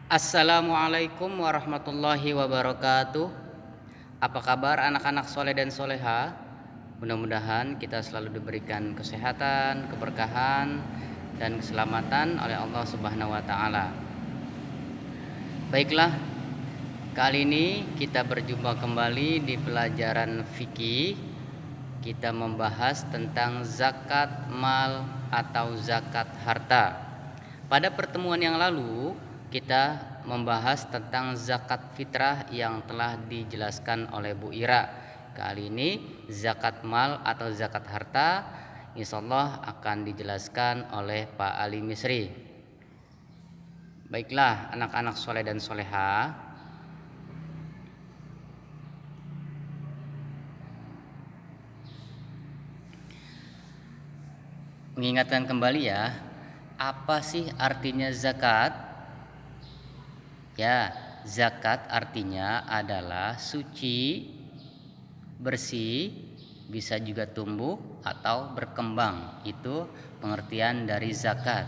Assalamualaikum warahmatullahi wabarakatuh. Apa kabar anak-anak soleh dan soleha? Mudah-mudahan kita selalu diberikan kesehatan, keberkahan, dan keselamatan oleh Allah Subhanahu wa Ta'ala. Baiklah, kali ini kita berjumpa kembali di pelajaran fikih. Kita membahas tentang zakat mal atau zakat harta. Pada pertemuan yang lalu kita membahas tentang zakat fitrah yang telah dijelaskan oleh Bu Ira. Kali ini zakat mal atau zakat harta insyaallah akan dijelaskan oleh Pak Ali Misri. Baiklah anak-anak soleh dan soleha, mengingatkan kembali ya, apa sih artinya zakat? Ya, zakat artinya adalah suci, bersih, bisa juga tumbuh atau berkembang. Itu pengertian dari zakat.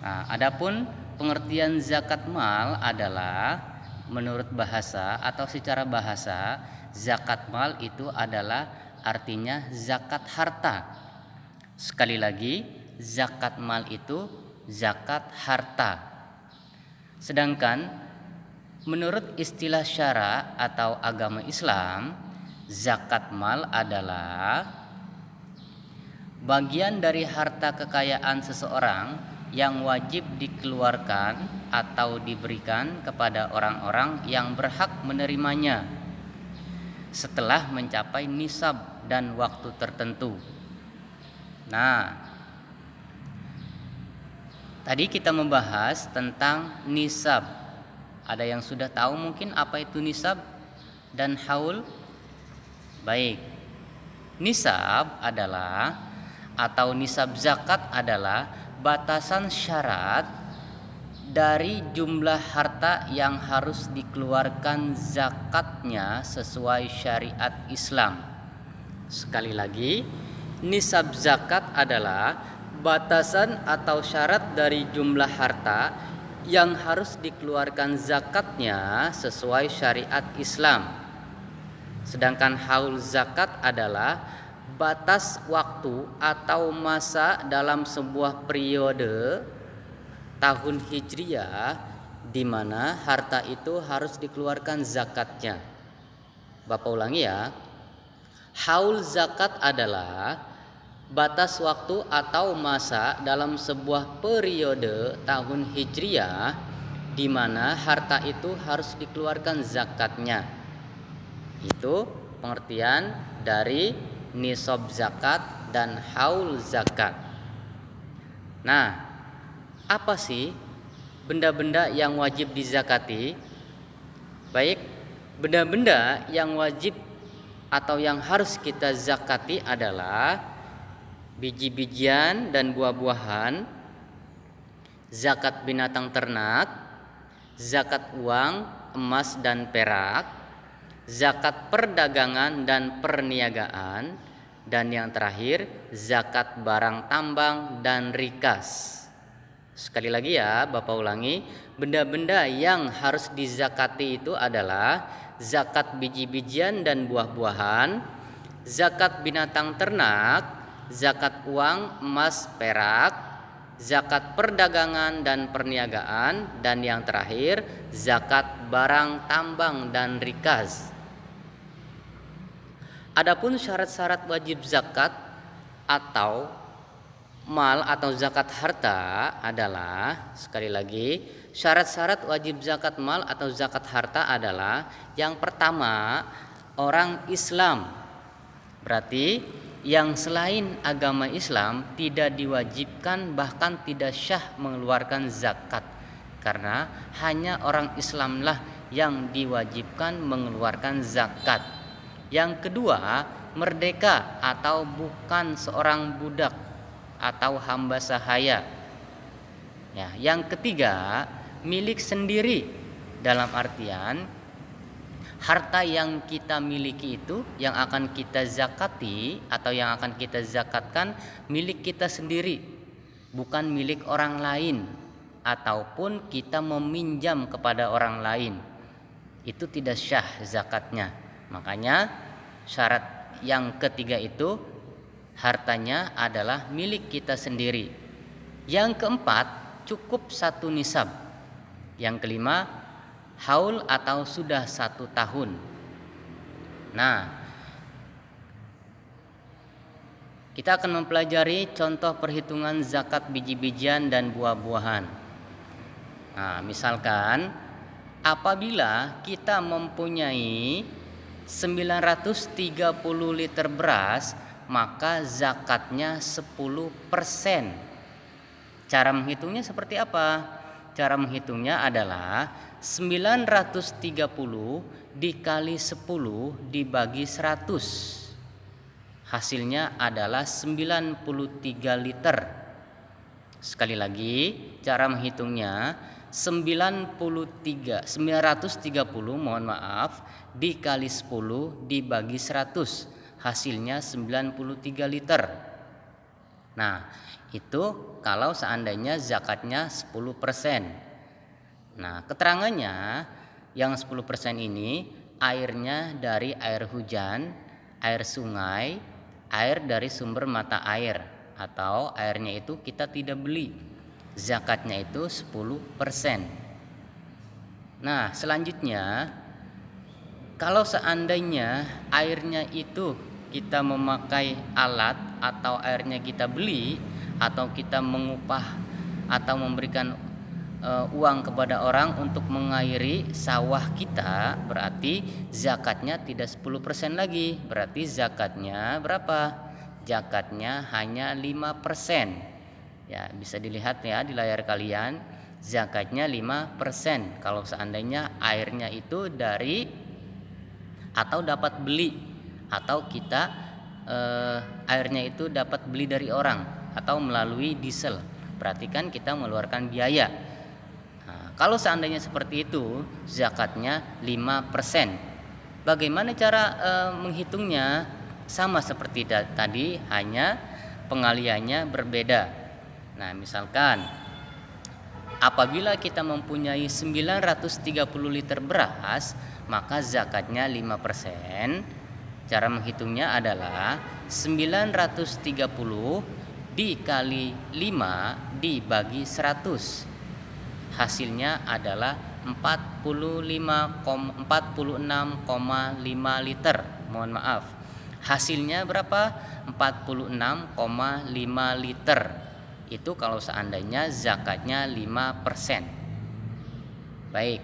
Nah, adapun pengertian zakat mal adalah menurut bahasa atau secara bahasa, zakat mal itu adalah artinya zakat harta. Sekali lagi, zakat mal itu zakat harta. Sedangkan menurut istilah syara atau agama Islam, zakat mal adalah bagian dari harta kekayaan seseorang yang wajib dikeluarkan atau diberikan kepada orang-orang yang berhak menerimanya setelah mencapai nisab dan waktu tertentu. Nah, tadi kita membahas tentang nisab. Ada yang sudah tahu mungkin apa itu nisab dan haul? Baik. Nisab adalah atau nisab zakat adalah batasan syarat dari jumlah harta yang harus dikeluarkan zakatnya sesuai syariat Islam. Sekali lagi, nisab zakat adalah batasan atau syarat dari jumlah harta yang harus dikeluarkan zakatnya sesuai syariat Islam. Sedangkan haul zakat adalah batas waktu atau masa dalam sebuah periode tahun Hijriyah di mana harta itu harus dikeluarkan zakatnya. Bapak ulangi ya. Haul zakat adalah batas waktu atau masa dalam sebuah periode tahun Hijriyah di mana harta itu harus dikeluarkan zakatnya. Itu pengertian dari nisab zakat dan haul zakat. Nah, apa sih benda-benda yang wajib dizakati? Baik, benda-benda yang wajib atau yang harus kita zakati adalah biji-bijian dan buah-buahan, zakat binatang ternak, zakat uang, emas dan perak, zakat perdagangan dan perniagaan, dan yang terakhir zakat barang tambang dan rikas. Sekali lagi ya, Bapak ulangi, benda-benda yang harus dizakati itu adalah zakat biji-bijian dan buah-buahan, zakat binatang ternak, zakat uang, emas, perak, zakat perdagangan dan perniagaan, dan yang terakhir zakat barang tambang dan rikas. Adapun syarat-syarat wajib zakat atau mal atau zakat harta adalah, sekali lagi, syarat-syarat wajib zakat mal atau zakat harta adalah yang pertama, orang Islam. Berarti yang selain agama Islam tidak diwajibkan bahkan tidak syah mengeluarkan zakat, karena hanya orang Islamlah yang diwajibkan mengeluarkan zakat. Yang kedua, merdeka atau bukan seorang budak atau hamba sahaya. Ya, yang ketiga, milik sendiri dalam artian harta yang kita miliki itu yang akan kita zakati atau yang akan kita zakatkan milik kita sendiri, bukan milik orang lain. ataupun kita meminjam kepada orang lain, itu tidak syah zakatnya. Makanya syarat yang ketiga itu hartanya adalah milik kita sendiri. Yang keempat, cukup 1 nisab. Yang kelima, haul atau sudah 1 tahun. Nah, kita akan mempelajari contoh perhitungan zakat biji-bijian dan buah-buahan. Nah, misalkan apabila kita mempunyai 930 liter beras, maka zakatnya 10%. Cara menghitungnya seperti apa? Cara menghitungnya adalah 930 dikali 10 dibagi 100. Hasilnya adalah 93 liter. Sekali lagi, cara menghitungnya 930 dikali 10 dibagi 100. Hasilnya 93 liter. Nah, itu kalau seandainya zakatnya 10%. Nah, keterangannya yang 10% ini airnya dari air hujan, air sungai, air dari sumber mata air, atau airnya itu kita tidak beli. Zakatnya itu 10%. Nah, selanjutnya kalau seandainya airnya itu kita memakai alat atau airnya kita beli atau kita mengupah atau memberikan uang kepada orang untuk mengairi sawah kita, berarti zakatnya tidak 10% lagi. Berarti zakatnya berapa? Zakatnya hanya 5%. Ya, bisa dilihat ya di layar kalian, zakatnya 5% kalau seandainya airnya itu dari atau dapat beli, atau kita airnya itu dapat beli dari orang atau melalui diesel. Berarti kan kita mengeluarkan biaya. Nah, kalau seandainya seperti itu, zakatnya 5%. Bagaimana cara menghitungnya? Sama seperti tadi, hanya pengaliannya berbeda. Nah, misalkan apabila kita mempunyai 930 liter beras, maka zakatnya 5%. Cara menghitungnya adalah 930 dikali 5 dibagi 100. Hasilnya adalah 46,5 liter. Mohon maaf. Hasilnya berapa? 46,5 liter. Itu kalau seandainya zakatnya 5%. Baik.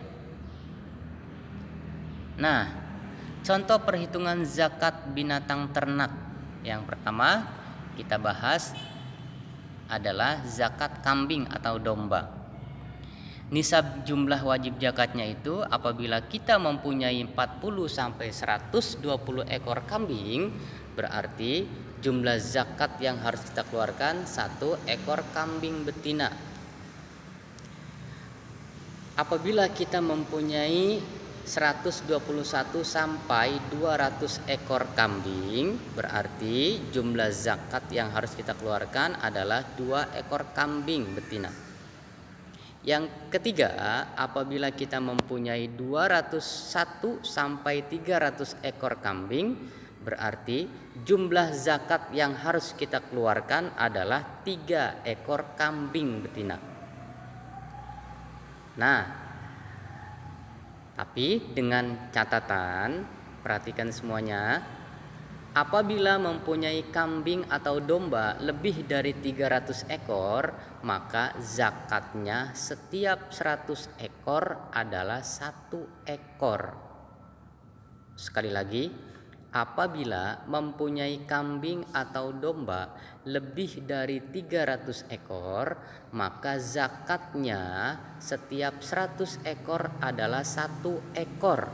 Nah, contoh perhitungan zakat binatang ternak. Yang pertama kita bahas adalah zakat kambing atau domba. Nisab jumlah wajib zakatnya itu apabila kita mempunyai 40 sampai 120 ekor kambing, berarti jumlah zakat yang harus kita keluarkan 1 ekor kambing betina. Apabila kita mempunyai 121 sampai 200 ekor kambing, berarti jumlah zakat yang harus kita keluarkan adalah 2 ekor kambing betina. Yang ketiga, apabila kita mempunyai 201 sampai 300 ekor kambing, berarti jumlah zakat yang harus kita keluarkan adalah 3 ekor kambing betina. Nah, tapi dengan catatan, perhatikan semuanya, apabila mempunyai kambing atau domba lebih dari 300 ekor, maka zakatnya setiap 100 ekor adalah 1 ekor. Sekali lagi, apabila mempunyai kambing atau domba lebih dari 300 ekor, maka zakatnya setiap 100 ekor adalah 1 ekor.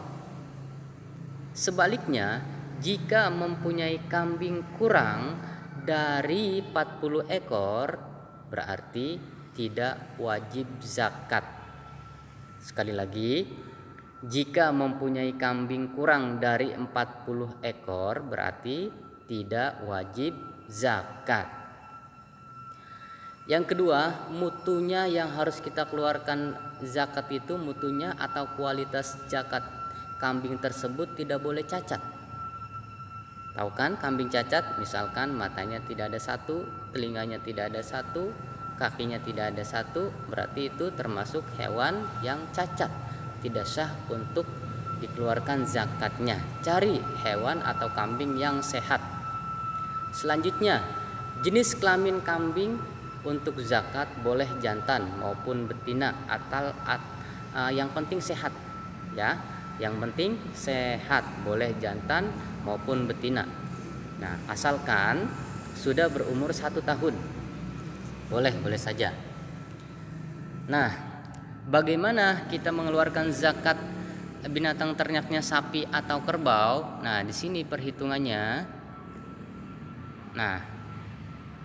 Sebaliknya, jika mempunyai kambing kurang dari 40 ekor, berarti tidak wajib zakat. Sekali lagi, jika mempunyai kambing kurang dari 40 ekor, berarti tidak wajib zakat. Yang kedua, mutunya yang harus kita keluarkan zakat itu mutunya atau kualitas zakat kambing tersebut tidak boleh cacat. Tahu kan kambing cacat? Misalkan matanya tidak ada satu, telinganya tidak ada satu, kakinya tidak ada satu, berarti itu termasuk hewan yang cacat, tidak sah untuk dikeluarkan zakatnya. Cari hewan atau kambing yang sehat. Selanjutnya, jenis kelamin kambing untuk zakat boleh jantan maupun betina atau yang penting sehat, ya. Yang penting sehat, boleh jantan maupun betina. Nah, asalkan sudah berumur 1 tahun, boleh saja. Nah, bagaimana kita mengeluarkan zakat binatang ternaknya sapi atau kerbau? Nah, di sini perhitungannya. Nah,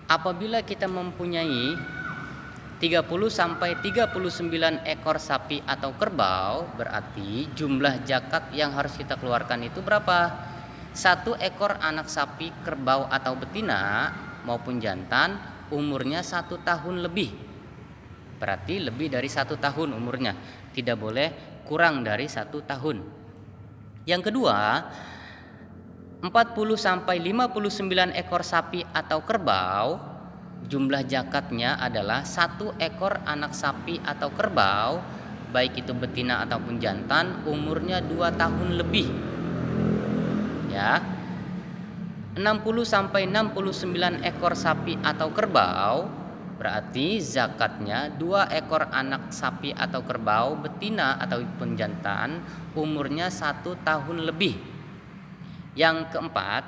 apabila kita mempunyai 30 sampai 39 ekor sapi atau kerbau, berarti jumlah zakat yang harus kita keluarkan itu berapa? 1 ekor anak sapi, kerbau atau betina maupun jantan umurnya 1 tahun lebih. Berarti lebih dari 1 tahun umurnya, tidak boleh kurang dari 1 tahun. Yang kedua, 40 sampai 59 ekor sapi atau kerbau, jumlah zakatnya adalah 1 ekor anak sapi atau kerbau, baik itu betina ataupun jantan, umurnya 2 tahun lebih. Ya. 60 sampai 69 ekor sapi atau kerbau, berarti zakatnya 2 ekor anak sapi atau kerbau, betina ataupun jantan, umurnya 1 tahun lebih. Yang keempat,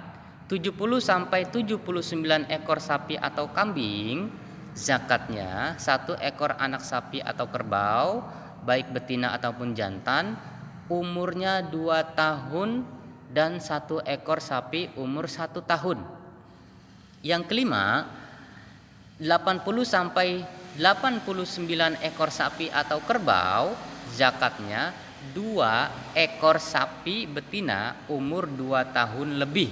70 sampai 79 ekor sapi atau kambing, zakatnya 1 ekor anak sapi atau kerbau, baik betina ataupun jantan, umurnya 2 tahun dan 1 ekor sapi umur 1 tahun. Yang kelima, 80 sampai 89 ekor sapi atau kerbau, zakatnya 2 ekor sapi betina umur 2 tahun lebih.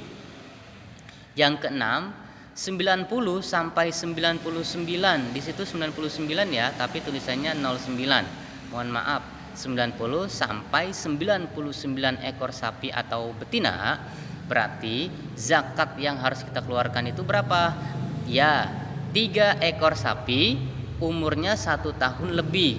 Yang keenam, 90 sampai 99. Di situ 99 ya, tapi tulisannya 09. Mohon maaf, 90 sampai 99 ekor sapi atau betina, berarti zakat yang harus kita keluarkan itu berapa? Ya, 3 ekor sapi umurnya 1 tahun lebih.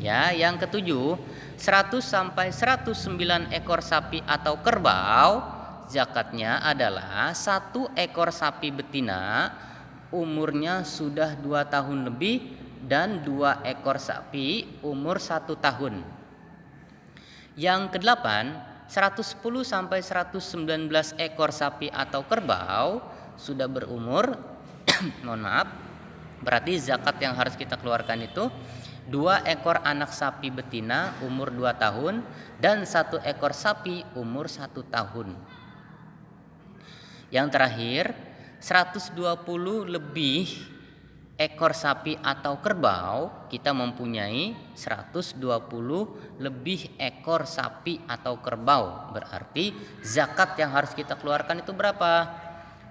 Ya, yang ketujuh, 100 sampai 109 ekor sapi atau kerbau, zakatnya adalah 1 ekor sapi betina umurnya sudah 2 tahun lebih dan 2 ekor sapi umur 1 tahun. Yang kedelapan, 110 sampai 119 ekor sapi atau kerbau sudah berumur mohon maaf, berarti zakat yang harus kita keluarkan itu 2 ekor anak sapi betina umur 2 tahun dan 1 ekor sapi umur 1 tahun. Yang terakhir, 120 lebih ekor sapi atau kerbau, kita mempunyai 120 lebih ekor sapi atau kerbau. Berarti zakat yang harus kita keluarkan itu berapa?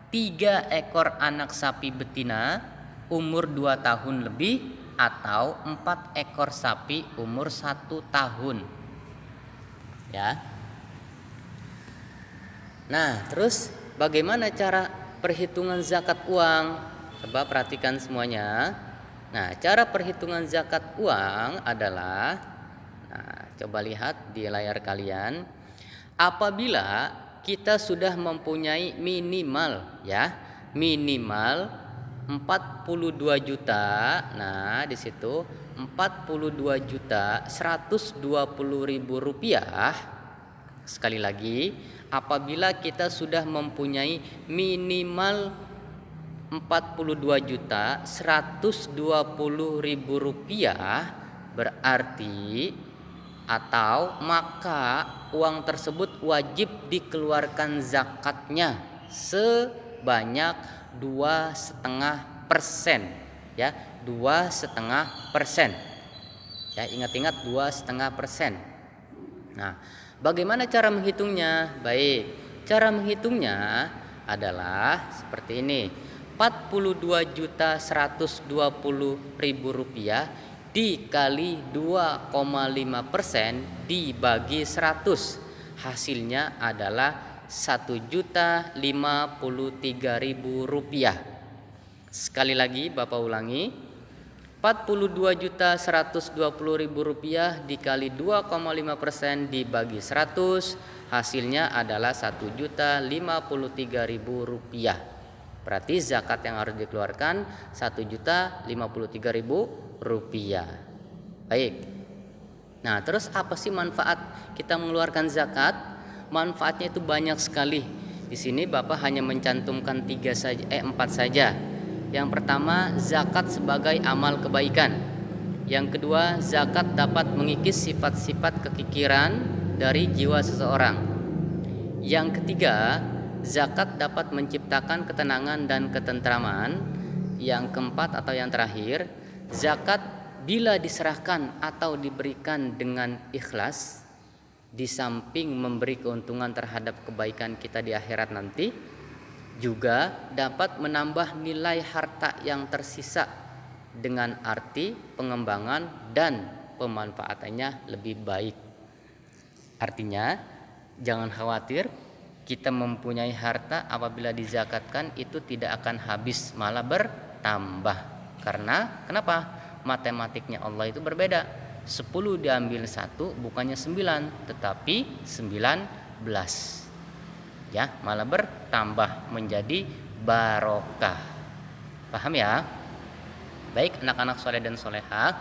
3 ekor anak sapi betina umur 2 tahun lebih atau 4 ekor sapi umur 1 tahun. Ya. Nah, terus bagaimana cara perhitungan zakat uang? Coba perhatikan semuanya. Nah, cara perhitungan zakat uang adalah, nah, coba lihat di layar kalian. Apabila kita sudah mempunyai minimal 42 juta. Nah, di situ 42.120.000 rupiah. Sekali lagi, apabila kita sudah mempunyai minimal 42.120.000 rupiah, berarti atau maka uang tersebut wajib dikeluarkan zakatnya sebanyak 2,5%, ya, 2,5%. Ya, ingat-ingat 2,5%. Nah, bagaimana cara menghitungnya? Baik, cara menghitungnya adalah seperti ini. 42.120.000 rupiah dikali 2,5% dibagi 100, hasilnya adalah 1.053.000 rupiah. Sekali lagi Bapak ulangi, 42.120.000 rupiah dikali 2,5% dibagi 100, hasilnya adalah 1.053.000 rupiah. Berarti zakat yang harus dikeluarkan 1.053.000 rupiah. Baik. Nah, terus apa sih manfaat kita mengeluarkan zakat? Manfaatnya itu banyak sekali. Di sini Bapak hanya mencantumkan 4 saja. Yang pertama, zakat sebagai amal kebaikan. Yang kedua, zakat dapat mengikis sifat-sifat kekikiran dari jiwa seseorang. Yang ketiga, zakat dapat menciptakan ketenangan dan ketentraman. Yang keempat atau yang terakhir, zakat bila diserahkan atau diberikan dengan ikhlas, di samping memberi keuntungan terhadap kebaikan kita di akhirat nanti, juga dapat menambah nilai harta yang tersisa dengan arti pengembangan dan pemanfaatannya lebih baik. Artinya, jangan khawatir, kita mempunyai harta apabila dizakatkan itu tidak akan habis, malah bertambah. Karena kenapa? Matematiknya Allah itu berbeda. 10 diambil 1 bukannya 9, tetapi 19. Ya, malah bertambah menjadi barokah. Paham ya? Baik anak-anak soleh dan solehah,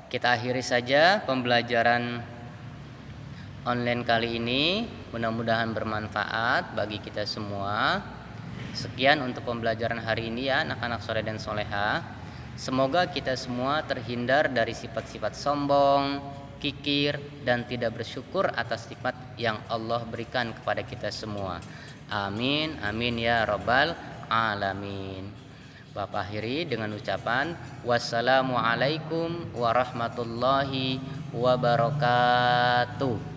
kita akhiri saja pembelajaran online kali ini. Mudah-mudahan bermanfaat bagi kita semua. Sekian untuk pembelajaran hari ini ya anak-anak soleh dan solehah. Semoga kita semua terhindar dari sifat-sifat sombong, kikir, dan tidak bersyukur atas nikmat yang Allah berikan kepada kita semua. Amin, amin ya rabbal alamin. Bapak akhiri dengan ucapan wassalamualaikum warahmatullahi wabarakatuh.